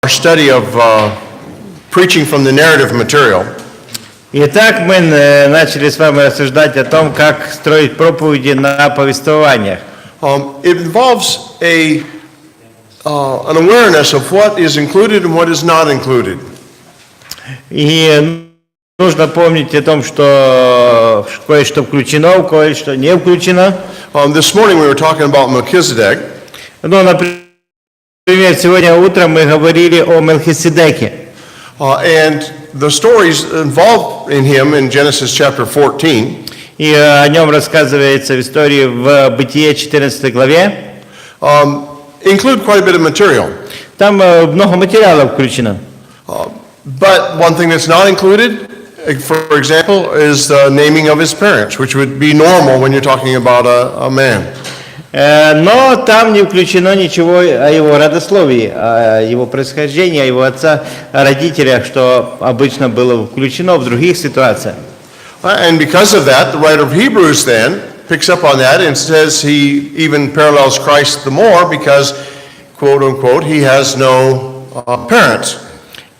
Our study of preaching from the narrative material. Итак, мы начали с вами рассуждать о том, как строить проповеди на повествованиях. It involves an awareness of what is included and what is not included. И нужно помнить о том, что кое-что включено, кое-что не включено. This morning we were talking about Melchizedek. Ну, например, сегодня утром мы говорили о Мелхиседеке. And the stories involved in him in Genesis chapter 14. И о нем рассказывается в истории в Бытие 14 главе. Include quite a bit of material. Там много материалов включено. But one thing that's not included, for example, is the naming of his parents, which would be normal when you're talking about a man. Но там не включено ничего о его родословии, о его происхождении, о его отца, о родителях, что обычно было включено в других ситуациях. And because of that, the writer of Hebrews then picks up on that and says he even parallels Christ the more because, quote unquote, he has no parents.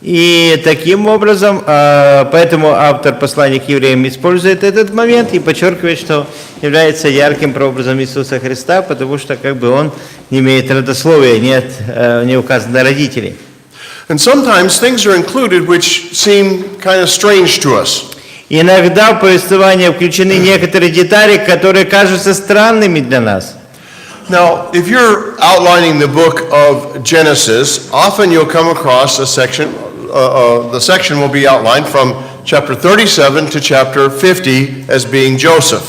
И таким образом, поэтому автор послания к евреям использует этот момент и подчеркивает, что является ярким прообразом Иисуса Христа, потому что как бы он не имеет родословия, не указано родителей. And sometimes things are included which seem kind of strange to us. Иногда в повествование включены некоторые детали, которые кажутся странными для нас. Now, if you're outlining the book of Genesis, often you'll come across a section. The section will be outlined from chapter 37 to chapter 50 as being Joseph.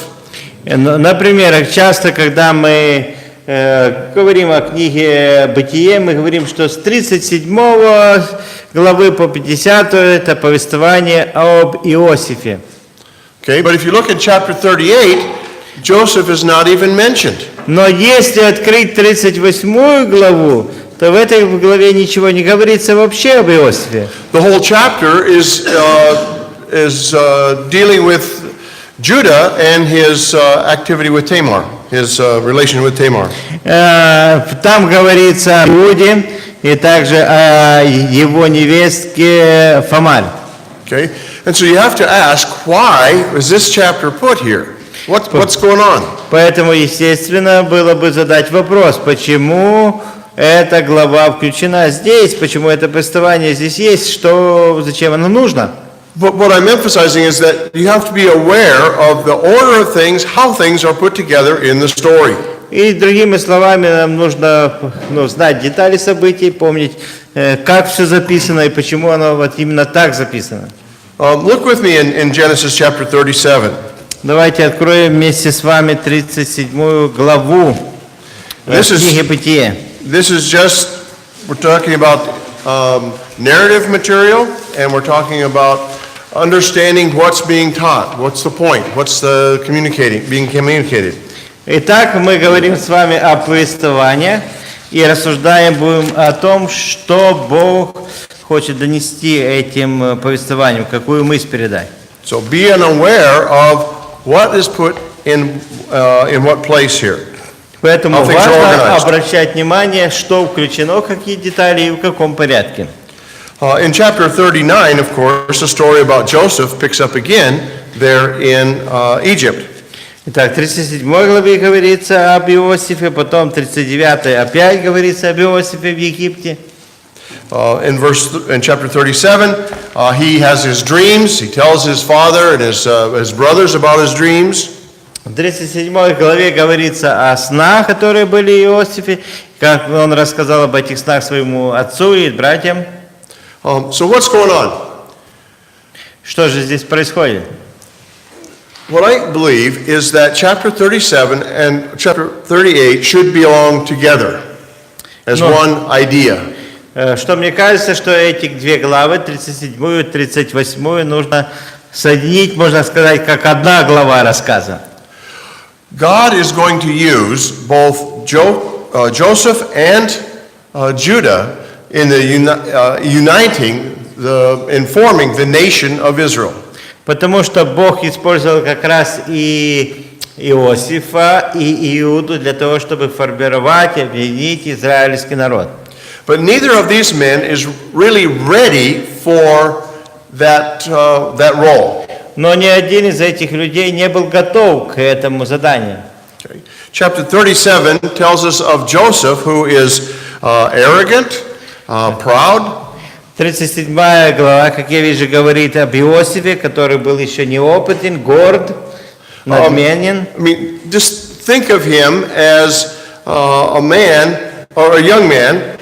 Например, часто, когда мы говорим о книге «Бытие», мы говорим, что с 37 главы по 50 это повествование об Иосифе. Okay, but if you look at chapter 38, Joseph is not even mentioned. Но если открыть 38 главу, то в этой главе ничего не говорится вообще об Иосифе. The whole chapter is dealing with Judah and his activity with Tamar, his relation with Tamar. Там говорится о Иуде и также о его невестке Фамаль. Okay, and so you have to ask, why is this chapter put here? What's going on? Поэтому, естественно, было бы задать вопрос, почему эта глава включена здесь, почему это повествование здесь есть, зачем оно нужно? But what I'm emphasizing is that you have to be aware of the order of things, how things are put together in the story. И другими словами, нам нужно знать детали событий, помнить, как все записано и почему оно вот именно так записано. Look with me in Genesis chapter 37. Давайте откроем вместе с вами 37 главу книги Бытие. This is just, we're talking about narrative material, and we're talking about understanding what's being taught, what's the point, what's the being communicated. Итак, мы говорим с вами о повествованиях и рассуждаем будем о том, что Бог хочет донести этим повествованием, какую мысль передать. So be unaware of what is put in what place here. Поэтому важно обращать внимание, что включено, какие детали и в каком порядке. In chapter 39, of course, the story about Joseph picks up again there in Egypt. Итак, в 37 главе говорится об Иосифе, потом 39 опять говорится об Иосифе в Египте. In chapter 37, he has his dreams. He tells his father and his brothers about his dreams. В 37 главе говорится о снах, которые были в Иосифе, как он рассказал об этих снах своему отцу и братьям. So what's going on? Что же здесь происходит? What I believe is that chapter 37 and chapter 38 should belong together as one idea. Что мне кажется, что эти две главы, 37 и 38, нужно соединить, можно сказать, как одна глава рассказа. God is going to use both Joseph and Judah in the informing the nation of Israel. Потому что Бог использовал как раз и Иосифа, и Иуду для того, чтобы формировать, объединить израильский народ. But neither of these men is really ready for that role. Но ни один из этих людей не был готов к этому заданию. Okay. Chapter 37 tells us of Joseph, who is arrogant, proud. 37 глава, как я вижу, говорит об Иосифе, который был еще неопытен, горд, надменен. I mean, just think of him as a man or a young man.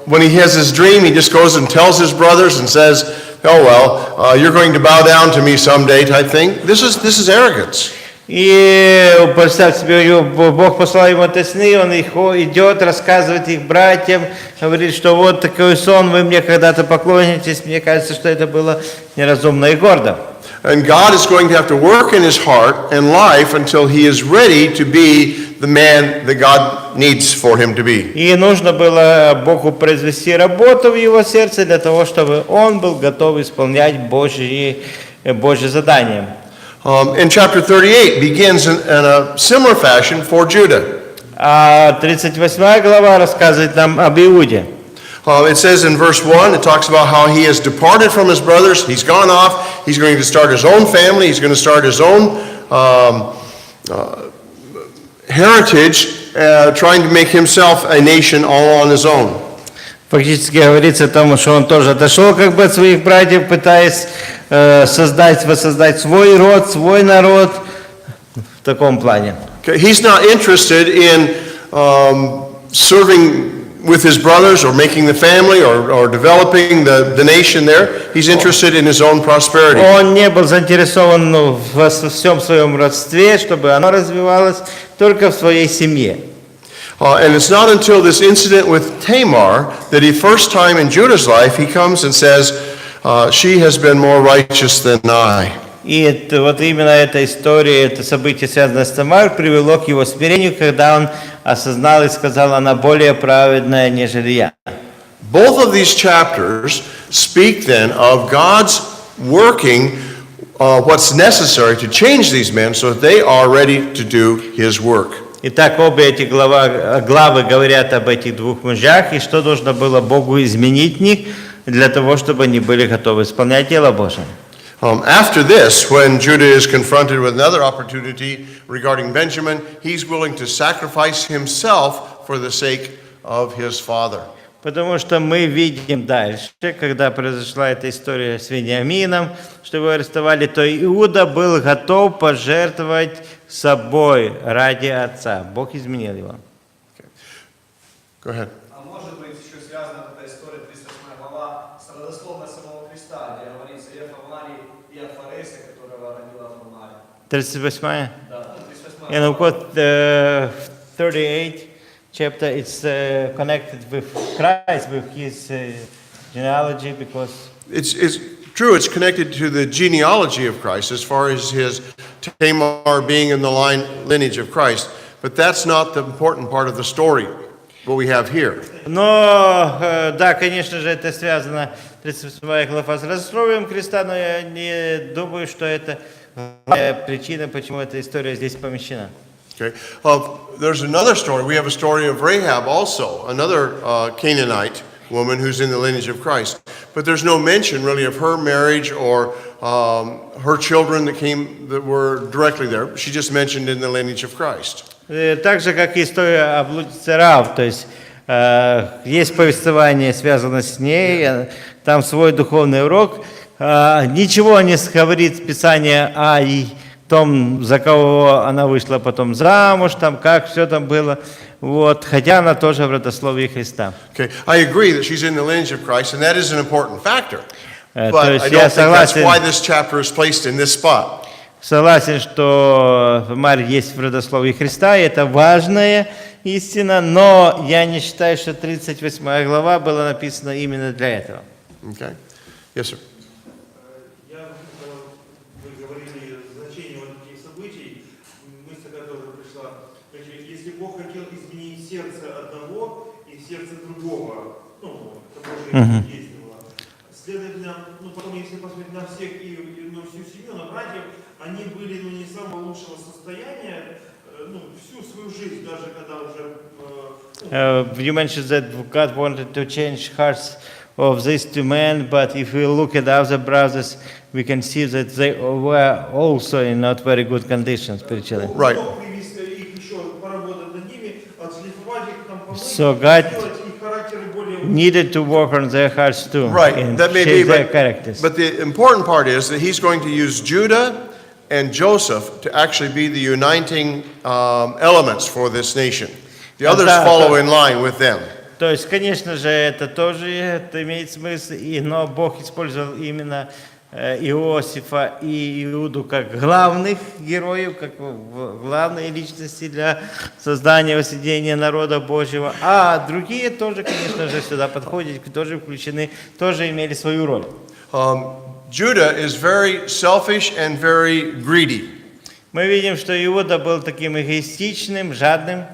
When he has his dream, he just goes and tells his brothers and says, "Oh well, you're going to bow down to me someday," type thing. This is arrogance. И представь себе, Бог послал ему эти сны, он идет, рассказывает их братьям, говорит, что вот такой сон, вы мне когда-то поклонитесь. Мне кажется, что это было неразумно и гордо. And God is going to have to work in his heart and life until he is ready to be the man that God needs for him to be. И нужно было Богу произвести работу в его сердце для того, чтобы он был готов исполнять Божье задание. And chapter 38 begins in a similar fashion for Judah. А 38 глава рассказывает нам об Иуде. It says in verse 1, it talks about how he has departed from his brothers. He's gone off. He's going to start his own family. He's going to start his own heritage, trying to make himself a nation all on his own. Фактически говорится о том, что он тоже отошел как бы от своих братьев, пытаясь воссоздать свой род, свой народ в таком плане. Okay, he's not interested in serving with his brothers or making the family or developing the nation there. He's interested in his own prosperity. Он не был заинтересован во всем своем родстве, чтобы оно развивалось, только в своей семье. And it's not until this incident with Tamar that he first time in Judah's life, he comes and says, she has been more righteous than I. И вот именно эта история, это событие, связанное с Тамар, привело к его смирению, когда он осознал и сказал, она более праведная, нежели я. Both of these chapters speak then of God's working what's necessary to change these men so that they are ready to do his work. Итак, обе эти главы говорят об этих двух мужах, и что должно было Богу изменить в них, для того, чтобы они были готовы исполнять дело Божие. After this, when Judah is confronted with another opportunity regarding Benjamin, he's willing to sacrifice himself for the sake of his father. Потому что мы видим дальше, когда произошла эта история с Вениамином, что его арестовали, то Иуда был готов пожертвовать собой ради отца. Бог изменил его. Go ahead. А может быть еще связана эта история 38 глава с родословной самого Христа, где говорится и о Фавларе, и о Фаресе, которого родила Фавларе. 38? Да, 38. And of course, 38 chapter, it's connected with Christ, with his genealogy, because It's true, it's connected to the genealogy of Christ as far as his Tamar being in the lineage of Christ. But that's not the important part of the story, what we have here. Но, да, конечно же, это связано, 38 глава, с родословием Христа, но я не думаю, что это причина, почему эта история здесь помещена. Okay. There's another story. We have a story of Rahab also, another Canaanite woman who's in the lineage of Christ. But there's no mention really of her marriage or her children that were directly there. She just mentioned in the lineage of Christ. Так же, как и история о блуднице Раав, то есть есть повествование, связанное с ней, там свой духовный урок. Ничего не говорит Писание о том, за кого она вышла потом замуж, там, как все там было. Вот, хотя она тоже в родословии Христа. Okay, I agree that she's in the lineage of Christ, and that is an important factor. То But есть I я don't think that's согласен. why this chapter is placed in this spot. Согласен, что Марь есть в родословии Христа, и это важная истина, но я не считаю, что 38 глава была написана именно для этого. Okay. Yes, sir. Вы говорили значение вот этих событий, мысль, которая пришла. Если Бог хотел изменить сердце одного и сердце другого, это Божье действовало. Следовательно, потом, если посмотреть на всех и на всю семью, на братьев, они были не самого лучшего состояния, всю свою жизнь, даже когда уже You mentioned that God wanted to change hearts of these two men, but if we look at other brothers, we can see that they were also in not very good conditions spiritually. Right. мог привести их еще поработать над ними, отшлифовать их, там, помыть, So God сделать их характеры более needed to work on their hearts too, Right, and that may be, shape their characters. but the important part is that he's going to use Judah and Joseph to actually be the uniting elements for this nation. The others Да, follow да. in line with them. То есть, конечно же, это тоже имеет смысл, но Бог использовал именно Иосифа и Иуду как главных героев, как главные личности для создания, воссоединения народа Божьего, а другие тоже, конечно же, сюда подходят, тоже включены, тоже имели свою роль. Judah is very selfish and very greedy. Мы видим, что Иуда был таким эгоистичным, жадным.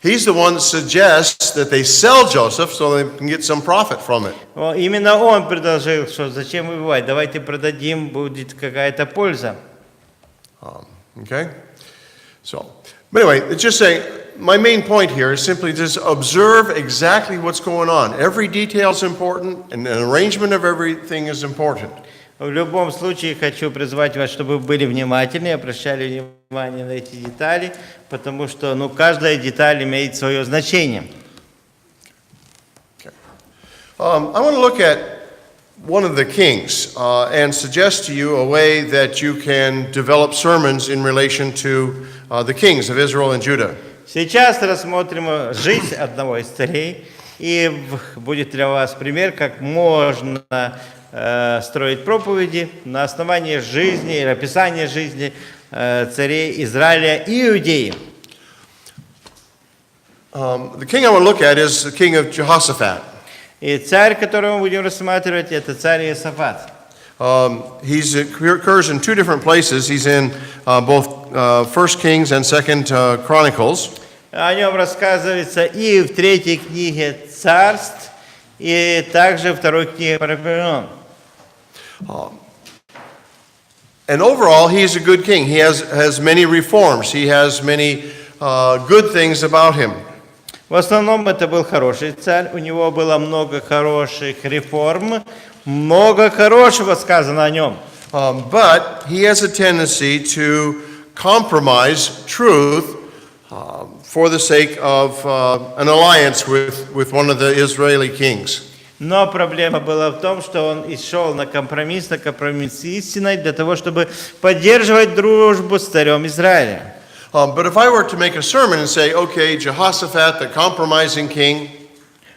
He's the one that suggests that they sell Joseph so they can get some profit from it. Именно он предложил, что зачем убивать, давайте продадим, будет какая-то польза. Okay? So, but anyway, it's just saying, my main point here is simply just observe exactly what's going on. Every detail is important, and an arrangement of everything is important. В любом случае хочу призвать вас, чтобы вы были внимательны, обращали внимание на эти детали, потому что каждая деталь имеет свое значение. I want to look at one of the kings and suggest to you a way that you can develop sermons in relation to the kings of Israel and Judah. Сейчас рассмотрим жизнь одного из царей, и будет для вас пример, как можно строить проповеди на основании жизни или описания жизни царей Израиля и Иудеи. The king I want to look at is the king of Jehoshaphat. И царь, которого мы будем рассматривать, это царь Иосафат. He occurs in two different places. He's in both 1 Kings and 2 Chronicles. О нем рассказывается и в третьей книге Царств, и также в второй книге Проповедь. And overall, he's a good king. He has many reforms. He has many good things about him. В основном это был хороший царь, у него было много хороших реформ, много хорошего сказано о нем. But he has a tendency to compromise truth for the sake of an alliance with one of the Israeli kings. Но проблема была в том, что он и шел на компромисс с истиной для того, чтобы поддерживать дружбу с царем Израиля. But if I were to make a sermon and say, okay, Jehoshaphat, the compromising king,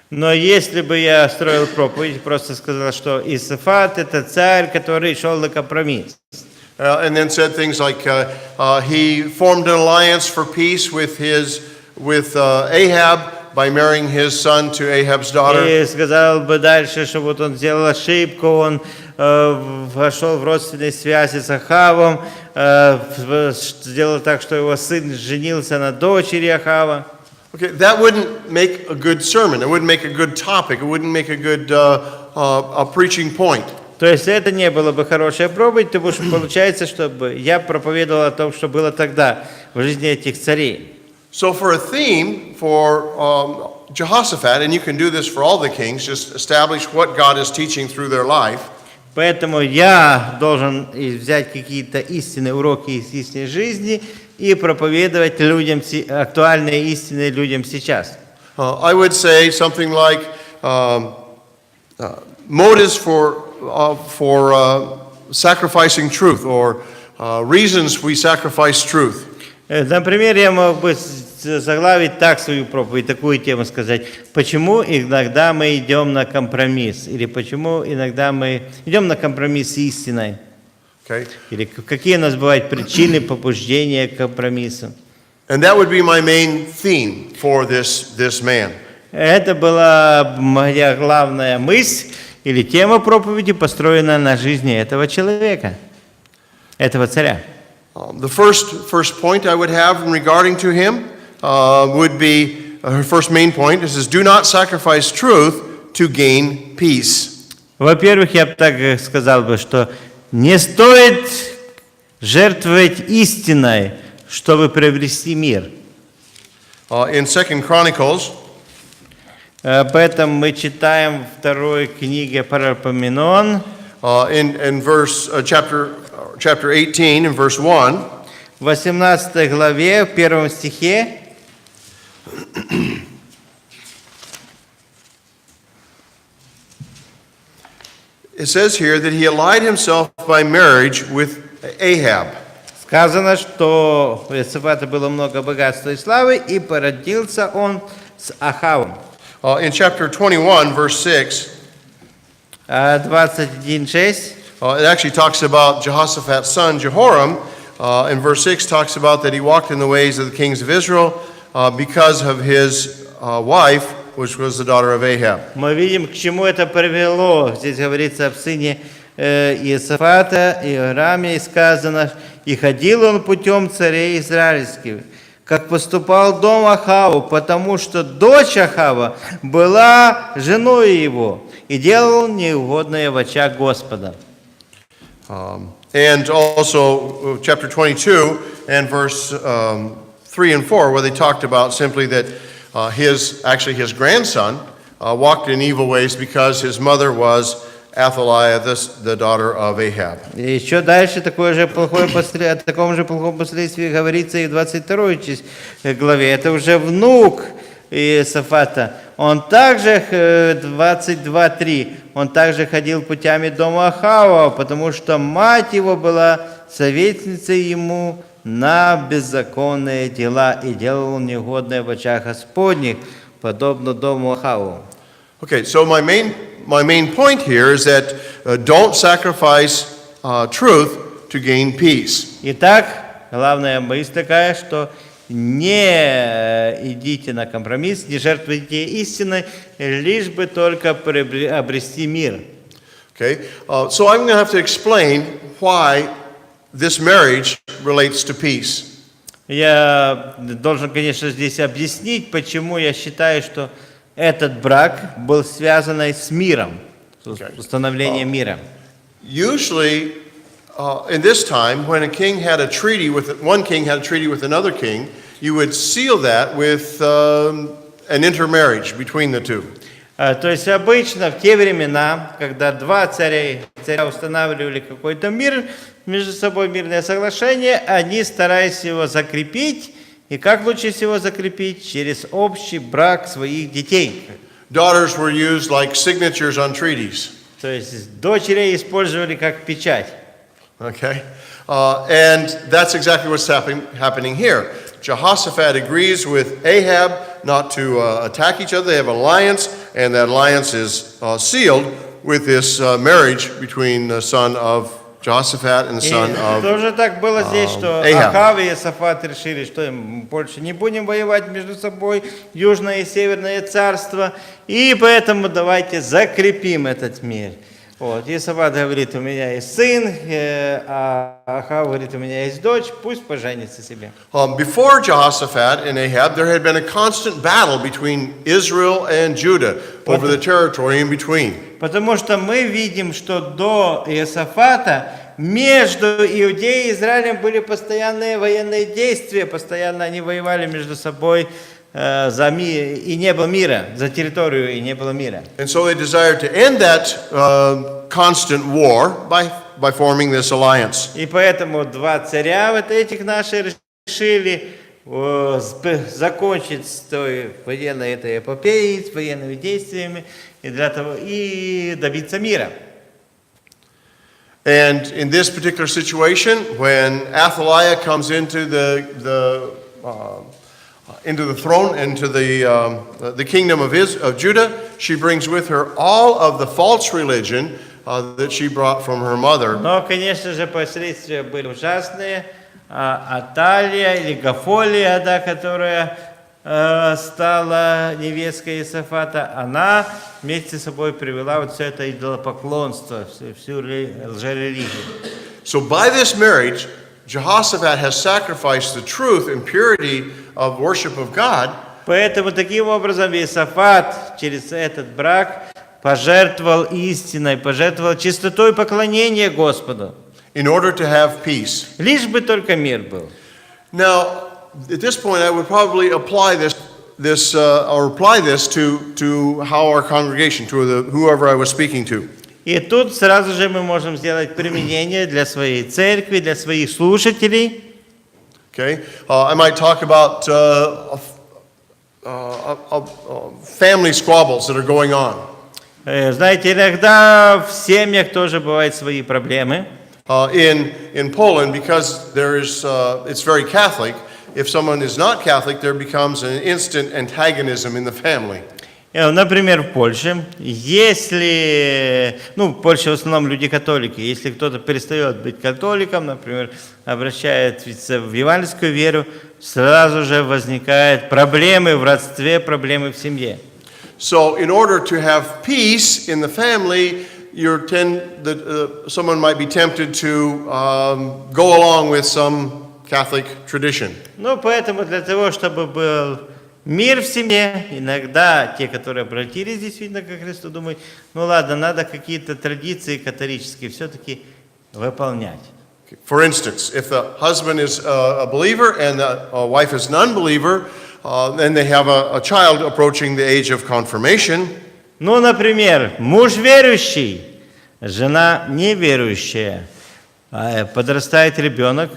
Но если бы я строил проповедь, просто сказал, что Иосафат – это царь, который шел на компромисс. and then said things like he formed an alliance for peace with Ahab by marrying his son to Ahab's daughter. И сказал бы дальше, что вот он сделал ошибку, он вошел в родственные связи с Ахавом, сделал так, что его сын женился на дочери Ахава. Okay, that wouldn't make a good sermon. It wouldn't make a good topic. It wouldn't make a good a preaching point. То есть это не было бы хорошая проповедь, потому что получается, чтобы я проповедовал о том, что было тогда в жизни этих царей. So for a theme for Jehoshaphat, and you can do this for all the kings, just establish what God is teaching through their life. Поэтому я должен взять какие-то истинные уроки из их жизни и проповедовать людям актуальные истины людям сейчас. I would say something like motives for sacrificing truth, or reasons we sacrifice truth. Например, я мог бы заглавить так свою проповедь, такую тему сказать. Почему иногда мы идем на компромисс? Или почему иногда мы идем на компромисс с истиной? Okay? Или какие у нас бывают причины побуждения к компромиссу? And that would be my main theme for this man. Это была моя главная мысль или тема проповеди, построенная на жизни этого человека, этого царя. The first point I would have regarding to him would be, her first main point is do not sacrifice truth to gain peace. Во-первых, я бы так сказал бы, что не стоит жертвовать истиной чтобы приобрести мир. In 2 Chronicles, Об этом мы читаем в второй книге Паралипоменон, in chapter 18, in verse 1, в 18 главе, в 1 стихе. it says here that he allied himself by marriage with Ahab. Сказано, что у Иосафата было много богатства и славы, и породился он с Ахавом. In chapter 21, verse 6, 21:6. it actually talks about Jehoshaphat's son Jehoram. In verse 6 talks about that he walked in the ways of the kings of Israel because of his wife, which was the daughter of Ahab. Мы видим, к чему это привело. Здесь говорится об сыне Иосафата, Иораме, и сказано, «И ходил он путем царей израильских, как поступал дом Ахаву, потому что дочь Ахава была женой его, и делал он неугодное в очах Господа». And also chapter 22 and verse 3 and 4, where they talked about simply that his grandson walked in evil ways because his mother was Athaliah, the daughter of Ahab. И еще дальше о таком же плохом последствии говорится и в 22 главе. Это уже внук Иосафата. Он также, 22:3, он также ходил путями дома Ахава, потому что мать его была советницей ему на беззаконные дела, и делал он неугодное в очах Господних, подобно дому Ахаву. Okay, so my main point here is that don't sacrifice truth to gain peace. Итак, главная мысль такая, что не идите на компромисс, не жертвуйте истиной, лишь бы только обрести мир. Okay, so I'm going to have to explain why this marriage relates to peace. Я должен, конечно, здесь объяснить, почему я считаю, что этот брак был связан с миром, с установлением мира. Usually, in this time, when a king had a treaty with one king had a treaty with another king, you would seal that with an intermarriage between the two. То есть обычно в те времена, когда два царя устанавливали какой-то мир, между собой мирное соглашение, они старались его закрепить. И как лучше всего закрепить? Через общий брак своих детей. Daughters were used like signatures on treaties. То есть дочерей использовали как печать. Okay, and that's exactly what's happening here. Jehoshaphat agrees with Ahab not to attack each other. They have an alliance, and that alliance is sealed with this marriage between the son of Jehoshaphat and the son of Тоже так было здесь, что Ahab. Ахав и Иосафат решили, что мы больше не будем воевать между собой, Южное и Северное царство, и поэтому давайте закрепим этот мир. Вот. Иосафат говорит, у меня есть сын, а Ахав говорит, у меня есть дочь, пусть поженится себе. Before Jehoshaphat and Ahab, there had been a constant battle between Israel and Judah over the territory in between. Потому что мы видим, что до Иосафата между Иудеей и Израилем были постоянные военные действия, постоянно они воевали между собой за мир, и не было мира, за территорию, и не было мира. And so they desired to end that constant war by forming this alliance. И поэтому два царя вот этих наших решили закончить с той военной этой эпопеей, с военными действиями, и для того и добиться мира. And in this particular situation, when Athaliah comes into the throne, into the kingdom of Judah, she brings with her all of the false religion that she brought from her mother. Но, конечно же, последствия были ужасные. Аталия или Гафолия, да, которая стала невесткой Иосафата, она вместе с собой привела вот все это идолопоклонство, всю лжерелигию. So by this marriage, Jehoshaphat has sacrificed the truth and purity of worship of God. Поэтому таким образом Иосафат через этот брак пожертвовал истиной, пожертвовал чистотой поклонения Господу. In order to have peace. Лишь бы только мир был. Now, at this point, I would probably apply this to how our congregation, to whoever I was speaking to. И тут сразу же мы можем сделать применение для своей церкви, для своих слушателей. Okay, I might talk about family squabbles that are going on. Знаете, иногда в семьях тоже бывают свои проблемы. In Poland, because it's very Catholic. If someone is not Catholic, there becomes an instant antagonism in the family. Например, в Польше, если, в Польше в основном люди католики, если кто-то перестает быть католиком, например, обращается в евангельскую веру, сразу же возникают проблемы в родстве, проблемы в семье. So, in order to have peace in the family, someone might be tempted to go along with some Catholic tradition. Поэтому для того, чтобы был мир в семье, иногда те, которые обратились действительно ко Христу, думают, ладно, надо какие-то традиции католические все-таки выполнять. For instance, if the husband is a believer and the wife is non-believer, then they have a child approaching the age of confirmation. Например, муж верующий, жена неверующая, подрастает ребенок,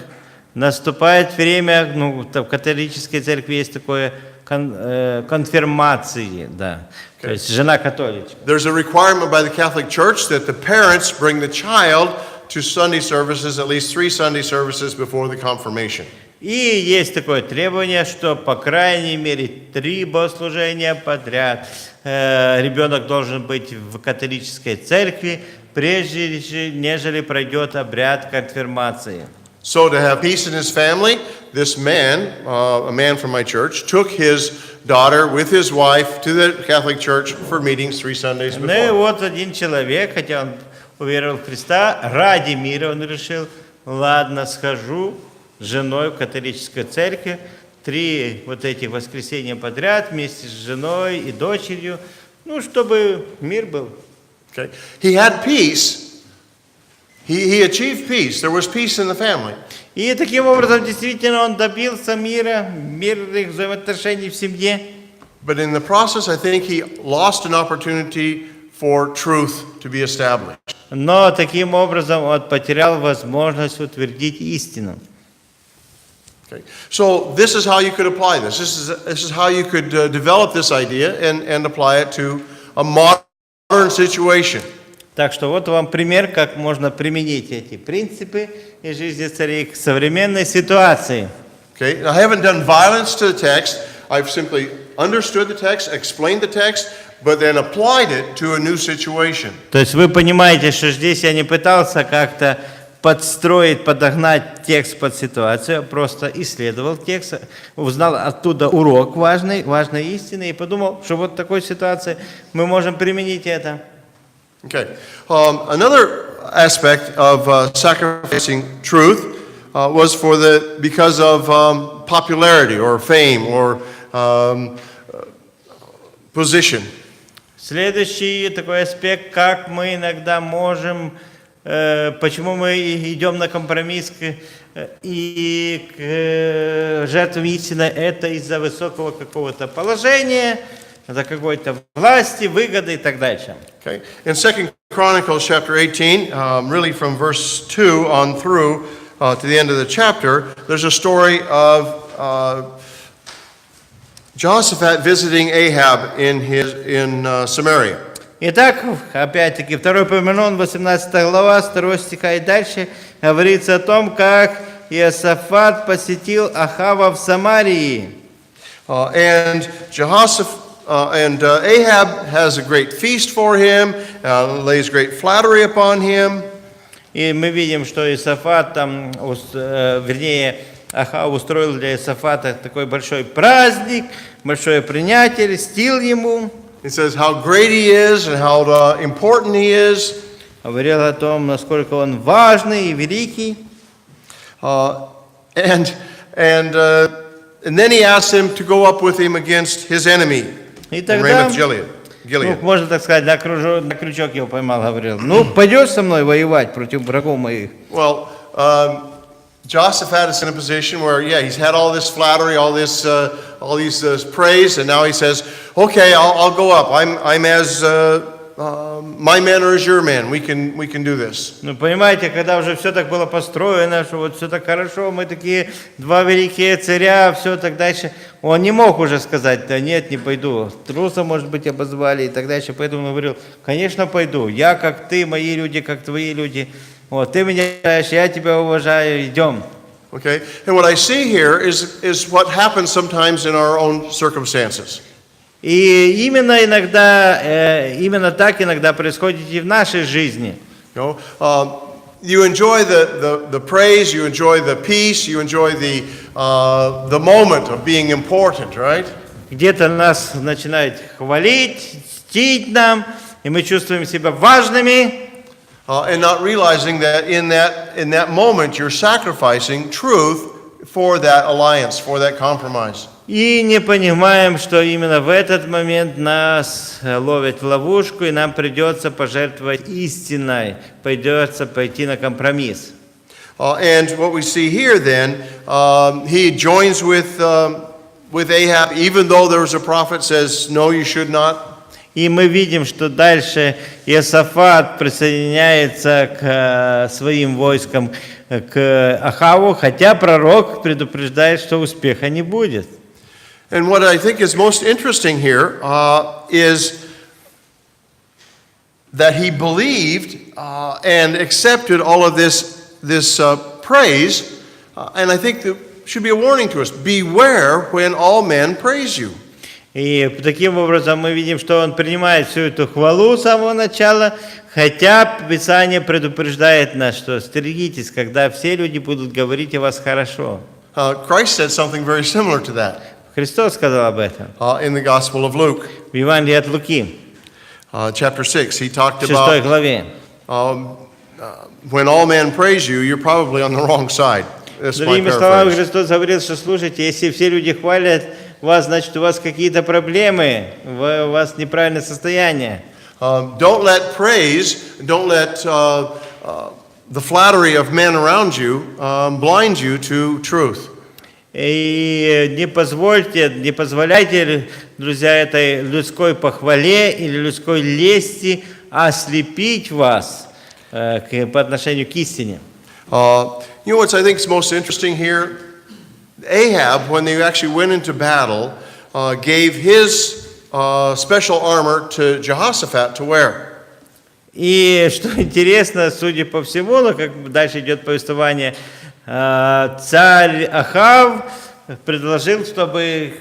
наступает время, в католической церкви есть такое конфирмации, да. То есть жена католичка. There's a requirement by the Catholic Church that the parents bring the child to Sunday services, at least 3 Sunday services before the confirmation. И есть такое требование, что по крайней мере 3 богослужения подряд ребенок должен быть в католической церкви, прежде нежели пройдет обряд конфирмации. So to have peace in his family, this man, a man from my church, took his daughter with his wife to the Catholic Church for meetings 3 Sundays before. И вот один человек, хотя он уверовал в Христа, ради мира он решил, ладно, схожу с женой в католическую церковь, 3 вот этих воскресенья подряд вместе с женой и дочерью, чтобы мир был. Okay. He had peace. He achieved peace. There was peace in the family. И таким образом действительно он добился мира, мирных взаимоотношений в семье. But in the process, I think he lost an opportunity for truth to be established. Но таким образом он потерял возможность утвердить истину. Okay. So this is how you could apply this. This is how you could develop this idea and apply it to a modern situation. Так что вот вам пример, как можно применить эти принципы из жизни царей к современной ситуации. Okay. I haven't done violence to the text. I've simply understood the text, explained the text, but then applied it to a new situation. То есть вы понимаете, что здесь я не пытался как-то подстроить, подогнать текст под ситуацию, просто исследовал текст, узнал оттуда урок важной истины и подумал, что вот в такой ситуации мы можем применить это. Okay. Another aspect of sacrificing truth was because of popularity or fame or position. Следующий такой аспект, как мы иногда можем, почему мы идем на компромисс и к жертвам истины, это из-за высокого какого-то положения, за какой-то власти, выгоды и так дальше. Okay. In 2 Chronicles chapter 18, really from verse 2 on through to the end of the chapter, there's a story of Jehoshaphat visiting Ahab in Samaria. Итак, опять-таки, 2 Повышение, 18 глава, 2 стиха и дальше, говорится о том, как Иосафат посетил Ахава в Самарии. And Ahab has a great feast for him, lays great flattery upon him. И мы видим, что Иосафат там, Ахав устроил для Иосафата такой большой праздник, большое принятие, льстил ему. It says how great he is and how important he is. Говорил о том, насколько он важный и великий. And then he asked him to go up with him against his enemy, И тогда, Gilead. можно так сказать, на крючок его поймал, говорил, пойдешь со мной воевать против врагов моих? Well, Jehoshaphat is in a position where, yeah, he's had all this flattery, all these praise, and now he says, "Okay, I'll go up. I'm as my men are as your men. We can do this." Ну, понимаете, когда уже все так было построено, что вот все так хорошо, мы такие два великие царя, все так дальше, он не мог уже сказать: да нет, не пойду. Труса, может быть, обозвали и так дальше. Поэтому он говорил: конечно, пойду. Я как ты, мои люди, как твои люди. Вот, ты меня знаешь, я тебя уважаю, идем. Okay, and what I see here is what happens sometimes in our own circumstances. И именно так иногда происходит и в нашей жизни. You know, you enjoy the praise, you enjoy the peace, you enjoy the moment of being important, right? Где-то нас начинают хвалить, чтить нам, и мы чувствуем себя важными. And not realizing that in that moment you're sacrificing truth for that alliance, for that compromise. И не понимаем, что именно в этот момент нас ловят в ловушку, и нам придется пожертвовать истиной, придется пойти на компромисс. And what we see here then, he joins with Ahab, even though there was a prophet says, no, you should not. И мы видим, что дальше Иосафат присоединяется к своим войскам, к Ахаву, хотя пророк предупреждает, что успеха не будет. And what I think is most interesting here is that he believed and accepted all of this praise, and I think that should be a warning to us. Beware when all men praise you. И таким образом мы видим, что он принимает всю эту хвалу с самого начала, хотя Писание предупреждает нас, что стерегитесь, когда все люди будут говорить о вас хорошо. Christ said something very similar to that. Христос сказал об этом. In the Gospel of Luke, В Евангелии от Луки, chapter 6, he talked 6 about главе. when all men praise you, you're probably on the wrong side. That's my Другими словами, paraphrase. Христос говорил, что слушайте, если все люди хвалят вас, значит, у вас какие-то проблемы, у вас неправильное состояние. Don't let praise, don't let the flattery of men around you blind you to truth. И не позволяйте, друзья, этой людской похвале или людской лести ослепить вас по отношению к истине. You know what I think is most interesting here? Ahab, when they actually went into battle, gave his special armor to Jehoshaphat to wear. И что интересно, судя по всему, но как дальше идет повествование, царь Ахав предложил, чтобы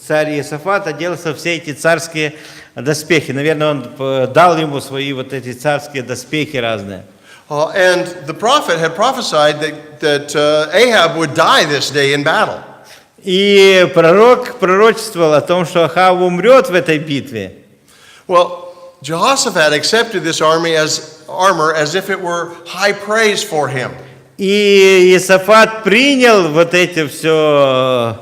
царь Иосафат оделся все эти царские доспехи. Наверное, он дал ему свои вот эти царские доспехи разные. And the prophet had prophesied that Ahab would die this day in battle. И пророк пророчествовал о том, что Ахав умрет в этой битве. Well, Jehoshaphat accepted this armor as if it were high praise for him. И Иосафат принял вот эти всю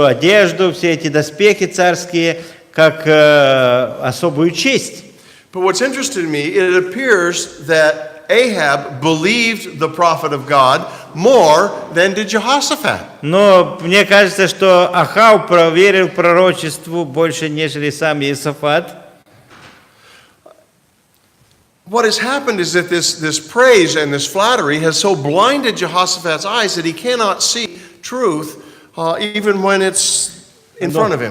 одежду, все эти доспехи царские, как особую честь. But what's interesting to me, it appears that Ahab believed the prophet of God more than did Jehoshaphat. Но мне кажется, что Ахав проверил пророчеству больше, нежели сам Иосафат. What has happened is that this praise and this flattery has so blinded Jehoshaphat's eyes that he cannot see truth even when it's in front of him.